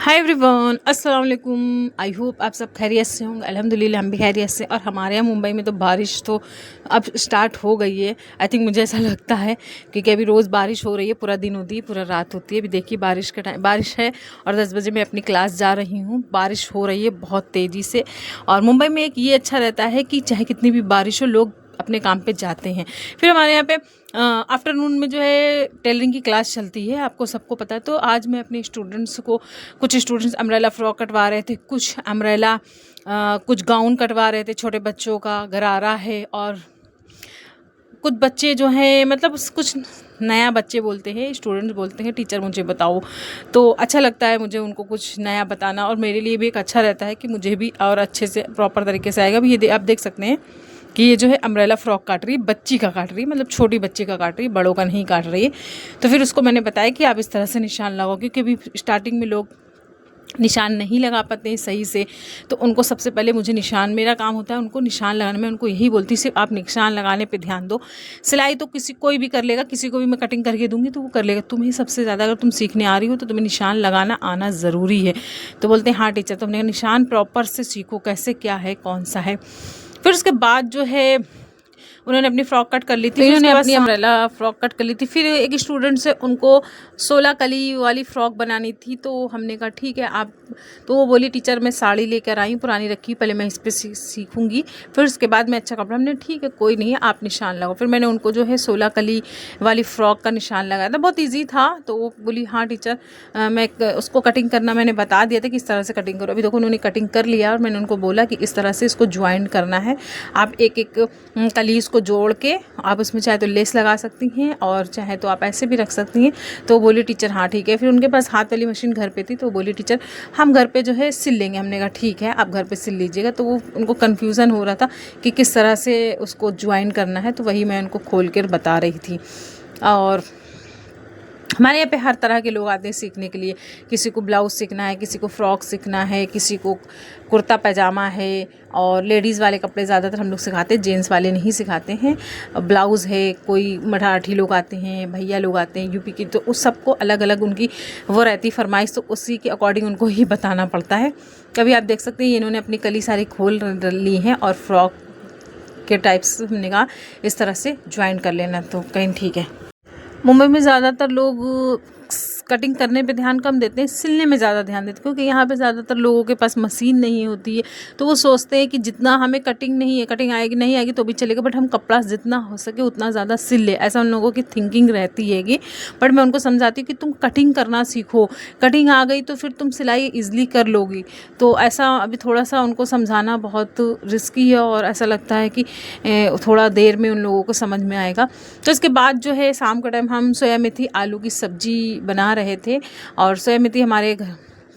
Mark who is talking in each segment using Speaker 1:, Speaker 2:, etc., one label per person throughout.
Speaker 1: Hi everyone, अस्सलाम वालेकुम। I hope आप सब खैरियत से होंगे। अल्हम्दुलिल्लाह हम भी खैरियत से। और हमारे यहाँ मुंबई में तो बारिश तो अब स्टार्ट हो गई है। आई थिंक मुझे ऐसा लगता है क्योंकि अभी रोज़ बारिश हो रही है, पूरा दिन होती है, पूरा रात होती है। अभी देखिए बारिश का टाइम, बारिश है और 10 बजे मैं अपनी क्लास जा रही हूँ। बारिश हो रही है बहुत तेज़ी से। और मुंबई में एक ये अच्छा रहता है कि चाहे कितनी भी बारिश हो, लोग अपने काम पे जाते हैं। फिर हमारे यहाँ पे आफ्टरनून में जो है टेलरिंग की क्लास चलती है, आपको सबको पता है। तो आज मैं अपने स्टूडेंट्स को, कुछ स्टूडेंट्स अम्ब्रेला फ्रॉक कटवा रहे थे, कुछ अम्ब्रेला कुछ गाउन कटवा रहे थे, छोटे बच्चों का गरारा है। और कुछ बच्चे जो हैं, मतलब कुछ नया बच्चे बोलते हैं, स्टूडेंट्स बोलते हैं टीचर मुझे बताओ। तो अच्छा लगता है मुझे उनको कुछ नया बताना, और मेरे लिए भी एक अच्छा रहता है कि मुझे भी और अच्छे से प्रॉपर तरीके से आएगा। अभी ये आप देख सकते हैं कि ये जो है अम्ब्रेला फ्रॉक काट रही है, बच्ची का काट रही है, मतलब छोटी बच्ची का काट रही है, बड़ों का नहीं काट रही है। तो फिर उसको मैंने बताया कि आप इस तरह से निशान लगाओ, क्योंकि अभी स्टार्टिंग में लोग निशान नहीं लगा पाते हैं सही से। तो उनको सबसे पहले मुझे निशान, मेरा काम होता है उनको निशान लगाने में। उनको यही बोलती सिर्फ आप निशान लगाने पे ध्यान दो। सिलाई तो कोई भी कर लेगा, किसी को भी मैं कटिंग करके दूंगी तो वो कर लेगा। तुम्हें सबसे ज़्यादा, अगर तुम सीखने आ रही हो तो तुम्हें निशान लगाना आना ज़रूरी है। तो बोलते हैं हाँ टीचर। तो हमने निशान प्रॉपर से सीखो, कैसे क्या है, कौन सा है। फिर उसके बाद जो है उन्होंने अपनी फ़्रॉक कट कर ली थी, उन्होंने अपनी अम्ब्रेला फ़्रॉक कट कर ली थी। फिर एक स्टूडेंट से उनको 16 कली वाली फ़्रॉक बनानी थी। तो हमने कहा ठीक है आप, तो वो बोली टीचर मैं साड़ी लेकर आई, पुरानी रखी, पहले मैं इस पर सीखूंगी, फिर उसके बाद मैं अच्छा कपड़ा। हमने ठीक है कोई नहीं है, आप निशान लगाओ। फिर मैंने उनको जो है 16 कली वाली फ़्रॉक का निशान लगाया था, बहुत ईजी था। तो वो बोली हाँ टीचर मैं उसको कटिंग करना मैंने बता दिया था कि इस तरह से कटिंग करो। अभी देखो उन्होंने कटिंग कर लिया और मैंने उनको बोला कि इस तरह से इसको ज्वाइंट करना है। आप एक एक कलीज को जोड़ के आप उसमें चाहे तो लेस लगा सकती हैं और चाहे तो आप ऐसे भी रख सकती हैं। तो बोली टीचर हाँ ठीक है। फिर उनके पास हाथ वाली मशीन घर पे थी, तो बोली टीचर हम घर पे जो है सिल लेंगे। हमने कहा ठीक है आप घर पे सिल लीजिएगा। तो वो उनको कन्फ्यूज़न हो रहा था कि किस तरह से उसको ज्वाइन करना है, तो वही मैं उनको खोल कर बता रही थी। और हमारे यहाँ पे हर तरह के लोग आते हैं सीखने के लिए। किसी को ब्लाउज़ सीखना है, किसी को फ़्रॉक सीखना है, किसी को कुर्ता पैजामा है। और लेडीज़ वाले कपड़े ज़्यादातर हम लोग सिखाते हैं, जेंट्स वाले नहीं सिखाते हैं। ब्लाउज़ है, कोई मराठी लोग आते हैं, भैया लोग आते हैं यूपी के, तो उस सबको अलग अलग उनकी वो रहती फरमाइश, तो उसी के अकॉर्डिंग उनको ही बताना पड़ता है। कभी आप देख सकते हैं इन्होंने अपनी कली सारी खोल ली हैं और फ्रॉक के टाइप्स हमने कहा इस तरह से ज्वाइन कर लेना। तो कहीं ठीक है। मुंबई में ज़्यादातर लोग कटिंग करने पे ध्यान कम देते हैं, सिलने में ज़्यादा ध्यान देते हैं, क्योंकि यहाँ पे ज़्यादातर लोगों के पास मशीन नहीं होती है। तो वो सोचते हैं कि जितना हमें कटिंग नहीं है, कटिंग आएगी नहीं आएगी तो भी चलेगा, बट हम कपड़ा जितना हो सके उतना ज़्यादा सिल ले, ऐसा उन लोगों की थिंकिंग रहती हैगी। बट मैं उनको समझाती हूँ कि तुम कटिंग करना सीखो, कटिंग आ गई तो फिर तुम सिलाई ईजिली कर लोगी। तो ऐसा अभी थोड़ा सा उनको समझाना बहुत रिस्की है, और ऐसा लगता है कि थोड़ा देर में उन लोगों को समझ में आएगा। तो इसके बाद जो है शाम का टाइम हम सोया मेथी आलू की सब्जी बना रहे थे। और सोया मेथी हमारे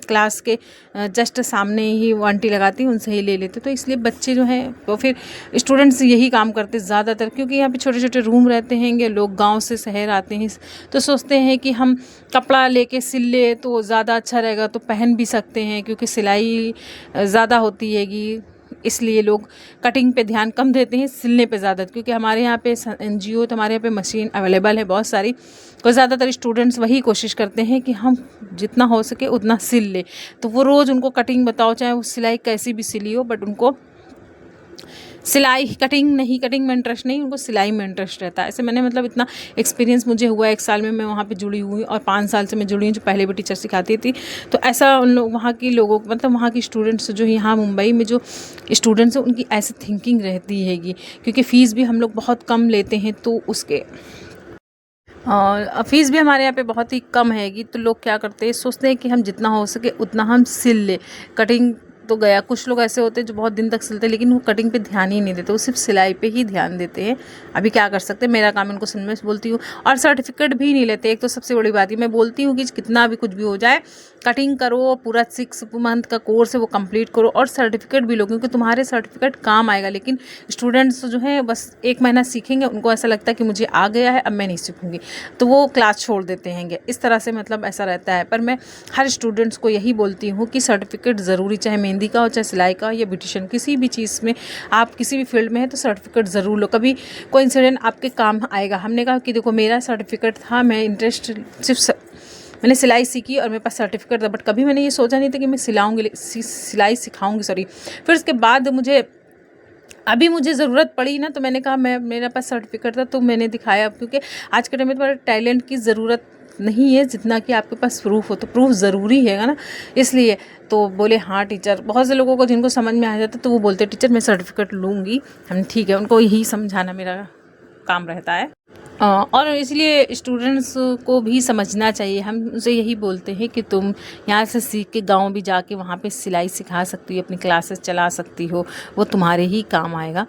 Speaker 1: क्लास के जस्ट सामने ही वो आंटी लगाती, उनसे ही ले लेते। तो इसलिए बच्चे जो हैं, तो फिर स्टूडेंट्स यही काम करते ज़्यादातर, क्योंकि यहाँ पे छोटे छोटे रूम रहते हैं, लोग गांव से शहर आते हैं, तो सोचते हैं कि हम कपड़ा लेके सिल ले तो ज़्यादा अच्छा रहेगा, तो पहन भी सकते हैं, क्योंकि सिलाई ज़्यादा होती हैगी। इसलिए लोग कटिंग पे ध्यान कम देते हैं, सिलने पे ज़्यादा, क्योंकि हमारे यहाँ पे NGO, तो हमारे यहाँ पे मशीन अवेलेबल है बहुत सारी। तो ज़्यादातर स्टूडेंट्स वही कोशिश करते हैं कि हम जितना हो सके उतना सिल ले। तो वो रोज़ उनको कटिंग बताओ, चाहे वो सिलाई कैसी भी सिली हो, बट उनको सिलाई, कटिंग में इंटरेस्ट नहीं, उनको सिलाई में इंटरेस्ट रहता है। ऐसे मैंने, मतलब इतना एक्सपीरियंस मुझे हुआ, 1 साल में मैं वहाँ पे जुड़ी हुई, और 5 साल से मैं जुड़ी हूँ, जो पहले भी टीचर सिखाती थी। तो ऐसा उन लोग, वहाँ की लोगों, मतलब वहाँ की स्टूडेंट्स जो यहाँ मुंबई में जो स्टूडेंट्स हैं, उनकी ऐसी थिंकिंग रहती हैगी, क्योंकि फ़ीस भी हम लोग बहुत कम लेते हैं। तो उसके और फ़ीस भी हमारे यहाँ पे बहुत ही कम हैगी। तो लोग क्या करते हैं, सोचते हैं कि हम जितना हो सके उतना हम सिल ले। कटिंग तो गया, कुछ लोग ऐसे होते हैं जो बहुत दिन तक सिलते हैं, लेकिन वो कटिंग पे ध्यान ही नहीं देते, वो सिर्फ सिलाई पे ही ध्यान देते हैं। अभी क्या कर सकते हैं, मेरा काम उनको सिलने में बोलती हूँ। और सर्टिफिकेट भी नहीं लेते, एक तो सबसे बड़ी बात है। मैं बोलती हूँ कि कितना भी कुछ भी हो जाए, कटिंग करो, पूरा 6 मंथ का कोर्स है वो कंप्लीट करो, और सर्टिफिकेट भी लो, क्योंकि तुम्हारे सर्टिफिकेट काम आएगा। लेकिन स्टूडेंट्स जो हैं बस 1 महीना सीखेंगे, उनको ऐसा लगता है कि मुझे आ गया है, अब मैं नहीं सीखूंगी, तो वो क्लास छोड़ देते हैं। इस तरह से मतलब ऐसा रहता है। पर मैं हर स्टूडेंट्स को यही बोलती हूँ कि सर्टिफिकेट ज़रूरी, चाहे मेहंदी का हो, चाहे सिलाई का, या ब्यूटिशियन, किसी भी चीज़ में आप किसी भी फील्ड में है तो सर्टिफिकेट ज़रूर लो। कभी कोई इंसिडेंट आपके काम आएगा। हमने कहा कि देखो मेरा सर्टिफिकेट था, मैं इंटरेस्ट सिर्फ मैंने सिलाई सीखी और मेरे पास सर्टिफिकेट था, बट कभी मैंने ये सोचा नहीं था कि मैं सिलाई सिखाऊंगी, सॉरी। फिर उसके बाद अभी मुझे ज़रूरत पड़ी ना, तो मैंने कहा मेरे पास सर्टिफिकेट था तो मैंने दिखाया, क्योंकि आज के टाइम में तुम्हारे टैलेंट की ज़रूरत नहीं है जितना कि आपके पास प्रूफ हो, तो प्रूफ ज़रूरी है ना, इसलिए। तो बोले हाँ टीचर, बहुत से लोगों को जिनको समझ में आ जाता तो वो बोलते टीचर मैं सर्टिफिकेट लूँगी। हम ठीक है, उनको यही समझाना मेरा काम रहता है। और इसलिए स्टूडेंट्स को भी समझना चाहिए, हम उनसे यही बोलते हैं कि तुम यहाँ से सीख के गांव भी जाके वहाँ पे सिलाई सिखा सकती हो, अपनी क्लासेस चला सकती हो, वो तुम्हारे ही काम आएगा।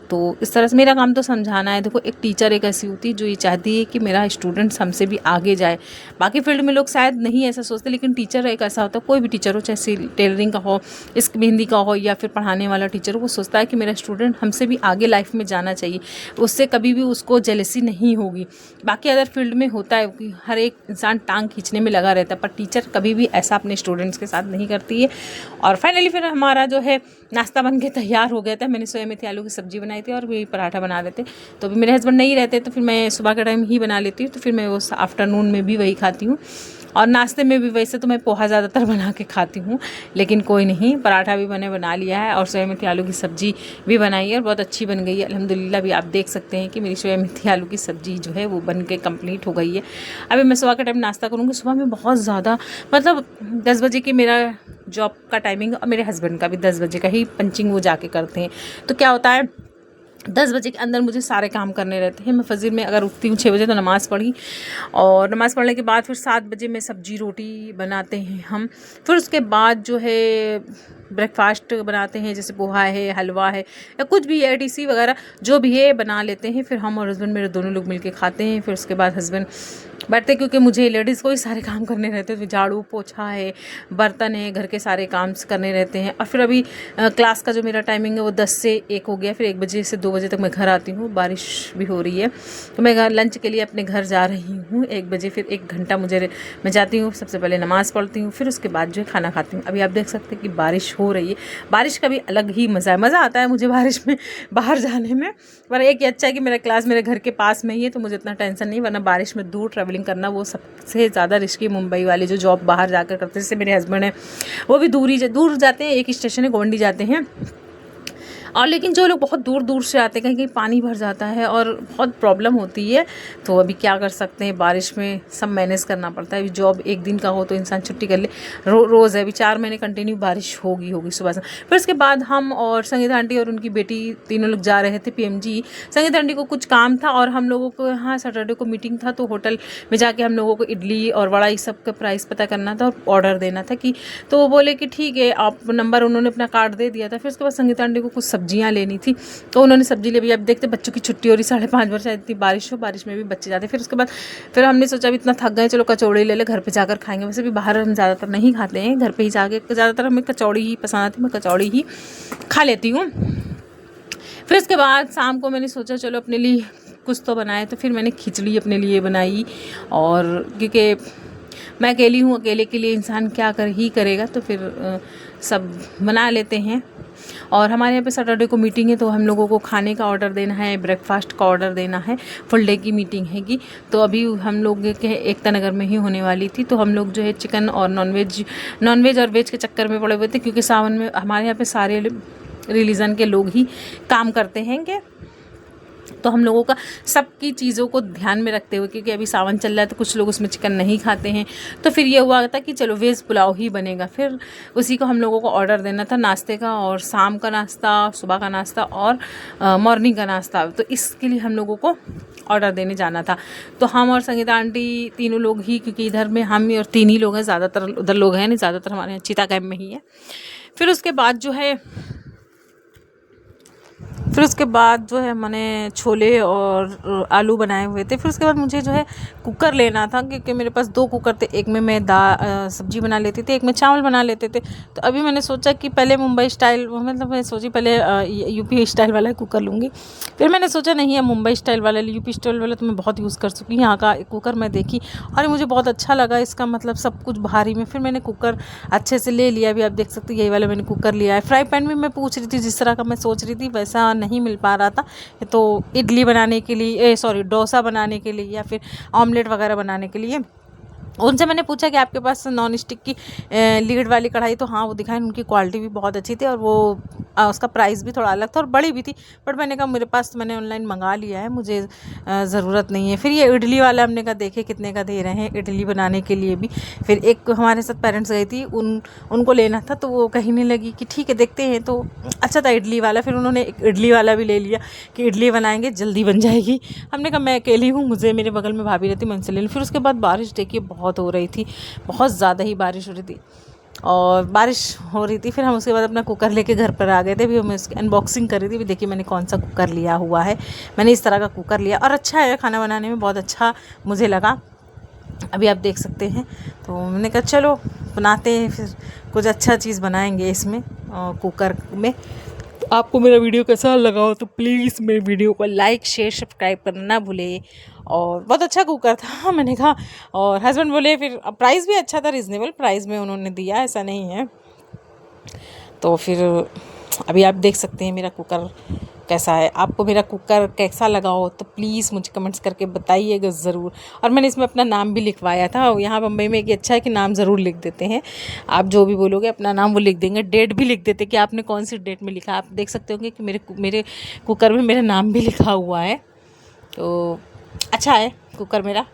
Speaker 1: तो इस तरह से मेरा काम तो समझाना है। देखो, एक टीचर एक ऐसी होती है जो ये चाहती है कि मेरा स्टूडेंट्स हमसे भी आगे जाए। बाकी फील्ड में लोग शायद नहीं ऐसा सोचते, लेकिन टीचर एक ऐसा होता है, कोई भी टीचर हो, चाहे टेलरिंग का हो, इसक मेहंदी का हो, या फिर पढ़ाने वाला टीचर हो, वो सोचता है कि मेरा स्टूडेंट हमसे भी आगे लाइफ में जाना चाहिए, उससे कभी भी उसको जेलसी नहीं होगी। बाकी अदर फील्ड में होता है कि हर एक इंसान टांग खींचने में लगा रहता है, पर टीचर कभी भी ऐसा अपने स्टूडेंट्स के साथ नहीं करती है। और फाइनली फिर हमारा जो है नाश्ता बन के तैयार हो गया था। मैंने सोया मेथी आलू की सब्जी बनाई थी और वही पराठा बना रहे थे। तो अभी मेरे हस्बैंड नहीं रहते तो फिर मैं सुबह के टाइम ही बना लेती हूँ, तो फिर मैं वो आफ्टरनून में भी वही खाती हूँ। और नाश्ते में भी वैसे तो मैं पोहा ज़्यादातर बना के खाती हूँ, लेकिन कोई नहीं, पराठा भी मैंने बना लिया है और सोया मेथी आलू की सब्ज़ी भी बनाई है और बहुत अच्छी बन गई है अल्हम्दुलिल्लाह। भी आप देख सकते हैं कि मेरी सोया मेथी आलू की सब्ज़ी जो है वो बन के कम्प्लीट हो गई है। अभी मैं सुबह के टाइम नाश्ता करूँगी। सुबह में बहुत ज़्यादा, मतलब 10 बजे की मेरा जॉब का टाइमिंग, और मेरे हस्बैंड का भी 10 बजे का ही पंचिंग वो जाके करते हैं। तो क्या होता है, 10 बजे के अंदर मुझे सारे काम करने रहते हैं। मैं फजर में अगर उठती हूँ 6 बजे तो नमाज़ पढ़ी, और नमाज़ पढ़ने के बाद फिर 7 बजे में सब्जी रोटी बनाते हैं हम। फिर उसके बाद जो है ब्रेकफास्ट बनाते हैं, जैसे पोहा है, हलवा है, या कुछ भी एटीसी वगैरह जो भी है बना लेते हैं। फिर हम और हस्बैंड मेरे दोनों लोग मिलके खाते हैं। फिर उसके बाद हस्बैंड बैठते, क्योंकि मुझे लेडीज़ को ही सारे काम करने रहते हैं, तो झाड़ू पोछा है, बर्तन है, घर के सारे काम करने रहते हैं। और फिर अभी क्लास का जो मेरा टाइमिंग है वो 10 से 1 हो गया, फिर 1 बजे से 2 बजे तक मैं घर आती हूँ। बारिश भी हो रही है तो मैं लंच के लिए अपने घर जा रही हूँ 1 बजे। फिर 1 घंटा मैं जाती हूँ, सबसे पहले नमाज़ पढ़ती हूँ, फिर उसके बाद जो है खाना खाती हूँ। अभी आप देख सकते हैं कि बारिश हो रही है। बारिश का भी अलग ही मज़ा आता है मुझे बारिश में बाहर जाने में। पर एक ही अच्छा है कि मेरा क्लास मेरे घर के पास में ही है, तो मुझे इतना टेंशन नहीं, वरना बारिश में दूर ट्रैवलिंग करना वो सबसे ज़्यादा रिस्की। मुंबई वाले जो जॉब बाहर जाकर करते हैं, जैसे मेरे हस्बैंड हैं वो भी दूर जाते हैं, एक स्टेशन है गोंडी जाते हैं। और लेकिन जो लोग बहुत दूर दूर से आते हैं, कहीं कहीं पानी भर जाता है और बहुत प्रॉब्लम होती है। तो अभी क्या कर सकते हैं, बारिश में सब मैनेज करना पड़ता है। अभी जॉब एक दिन का हो तो इंसान छुट्टी कर ले, रोज़ है। अभी 4 महीने कंटिन्यू बारिश होगी सुबह से। फिर उसके बाद हम और संगीता आंटी और उनकी बेटी तीनों लोग जा रहे थे PMG। संगीता आंटी को कुछ काम था और हम लोगों को यहाँ सैटरडे को मीटिंग था, तो होटल में जाके हम लोगों को इडली और वड़ा ये सब का प्राइस पता करना था और ऑर्डर देना था कि। तो वो बोले कि ठीक है, आप नंबर, उन्होंने अपना कार्ड दे दिया था। फिर उसके बाद संगीता आंटी को कुछ सब्जियां लेनी थी, तो उन्होंने सब्जी ले। अब देखते बच्चों की छुट्टी हो रही, 5:30 बजे, इतनी बारिश हो, बारिश में भी बच्चे जाते। फिर उसके बाद फिर हमने सोचा अभी इतना थक गए, चलो कचौड़ी ले ले, घर पे जाकर खाएंगे। वैसे भी बाहर हम ज़्यादातर नहीं खाते हैं, घर पे ही जाके ज़्यादातर हमें कचौड़ी ही पसंद आती है, मैं कचौड़ी ही खा लेती हूँ। फिर उसके बाद शाम को मैंने सोचा चलो अपने लिए कुछ तो बनाए, तो फिर मैंने खिचड़ी अपने लिए बनाई। और क्योंकि मैं अकेली हूँ, अकेले के लिए इंसान क्या करेगा, तो फिर सब बना लेते हैं। और हमारे यहाँ पे सैटरडे को मीटिंग है, तो हम लोगों को खाने का ऑर्डर देना है, ब्रेकफास्ट का ऑर्डर देना है, फुल डे की मीटिंग हैगी। तो अभी हम लोग के एकता नगर में ही होने वाली थी, तो हम लोग जो है चिकन और नॉनवेज और वेज के चक्कर में पड़े हुए थे, क्योंकि सावन में हमारे यहाँ पे सारे रिलीजन के लोग ही काम करते हैं। तो हम लोगों का सबकी चीज़ों को ध्यान में रखते हुए, क्योंकि अभी सावन चल रहा है तो कुछ लोग उसमें चिकन नहीं खाते हैं, तो फिर ये हुआ था कि चलो वेज पुलाव ही बनेगा। फिर उसी को हम लोगों को ऑर्डर देना था, नाश्ते का और शाम का नाश्ता, सुबह का नाश्ता और मॉर्निंग का नाश्ता। तो इसके लिए हम लोगों को ऑर्डर देने जाना था। तो हम और संगीता आंटी तीनों लोग ही, क्योंकि इधर में हम और 3 ही लोग हैं, ज़्यादातर उधर लोग हैं नहीं, ज़्यादातर हमारे यहाँ चीता कैंप में ही है। फिर उसके बाद जो है मैंने छोले और आलू बनाए हुए थे। फिर उसके बाद मुझे जो है कुकर लेना था, क्योंकि मेरे पास 2 कुकर थे, एक में मैं सब्जी बना लेती थी, एक में चावल बना लेते थे। तो अभी मैंने सोचा कि पहले मुंबई स्टाइल, मतलब मैं सोची पहले यूपी स्टाइल वाला कुकर लूँगी। फिर मैंने सोचा नहीं है मुंबई स्टाइल वाला, यूपी स्टाइल वाला तो मैं बहुत यूज़ कर चुकी हूँ। यहाँ का कुकर मैं देखी और मुझे बहुत अच्छा लगा, इसका मतलब सब कुछ भारी में। फिर मैंने कुकर अच्छे से ले लिया। अभी आप देख सकते हैं यही वाला मैंने कुकर लिया है। फ्राई पैन भी मैं पूछ रही थी, जिस तरह का मैं सोच रही थी वैसा नहीं मिल पा रहा था। तो इडली बनाने के लिए, डोसा बनाने के लिए या फिर ऑमलेट वगैरह बनाने के लिए उनसे मैंने पूछा कि आपके पास नॉन स्टिक की लीड वाली कढ़ाई, तो हाँ वो दिखाएं, उनकी क्वालिटी भी बहुत अच्छी थी और वो उसका प्राइस भी थोड़ा अलग था और बड़ी भी थी। बट मैंने कहा मेरे पास तो मैंने ऑनलाइन मंगा लिया है, मुझे ज़रूरत नहीं है। फिर ये इडली वाला हमने कहा देखे कितने का दे रहे हैं इडली बनाने के लिए भी। फिर एक हमारे साथ पेरेंट्स गई थी, उनको लेना था, तो वो कहने लगी कि ठीक है देखते हैं, तो अच्छा था इडली वाला। फिर उन्होंने एक इडली वाला भी ले लिया कि इडली बनाएंगे जल्दी बन जाएगी। हमने कहा मैं अकेली हूँ, मुझे मेरे बगल में भाभी रहती, मैं उनसे ले लूँ। फिर उसके बाद बारिश देखिए बहुत हो रही थी, बहुत ज़्यादा ही बारिश हो रही थी और बारिश हो रही थी। फिर हम उसके बाद अपना कुकर लेके घर पर आ गए थे। भी मैं उसकी अनबॉक्सिंग कर रही थी, भी देखिए मैंने कौन सा कुकर लिया हुआ है। मैंने इस तरह का कुकर लिया और अच्छा है, खाना बनाने में बहुत अच्छा मुझे लगा। अभी आप देख सकते हैं, तो मैंने कहा चलो बनाते हैं, फिर कुछ अच्छा चीज़ बनाएंगे इसमें कुकर में। आपको मेरा वीडियो कैसा लगा हो तो प्लीज़ मेरे वीडियो को लाइक शेयर सब्सक्राइब करना ना भूले। और बहुत अच्छा कुकर था मैंने कहा। और हस्बैंड बोले, फिर प्राइस भी अच्छा था, रिजनेबल प्राइस में उन्होंने दिया, ऐसा नहीं है। तो फिर अभी आप देख सकते हैं मेरा कुकर कैसा है। आपको मेरा कुकर कैसा लगा हो तो प्लीज़ मुझे कमेंट्स करके बताइएगा ज़रूर। और मैंने इसमें अपना नाम भी लिखवाया था। यहाँ बम्बई में एक अच्छा है कि नाम ज़रूर लिख देते हैं, आप जो भी बोलोगे अपना नाम वो लिख देंगे, डेट भी लिख देते कि आपने कौन सी डेट में लिखा। आप देख सकते होंगे कि मेरे कुकर में मेरा नाम भी लिखा हुआ है। तो अच्छा है कुकर मेरा।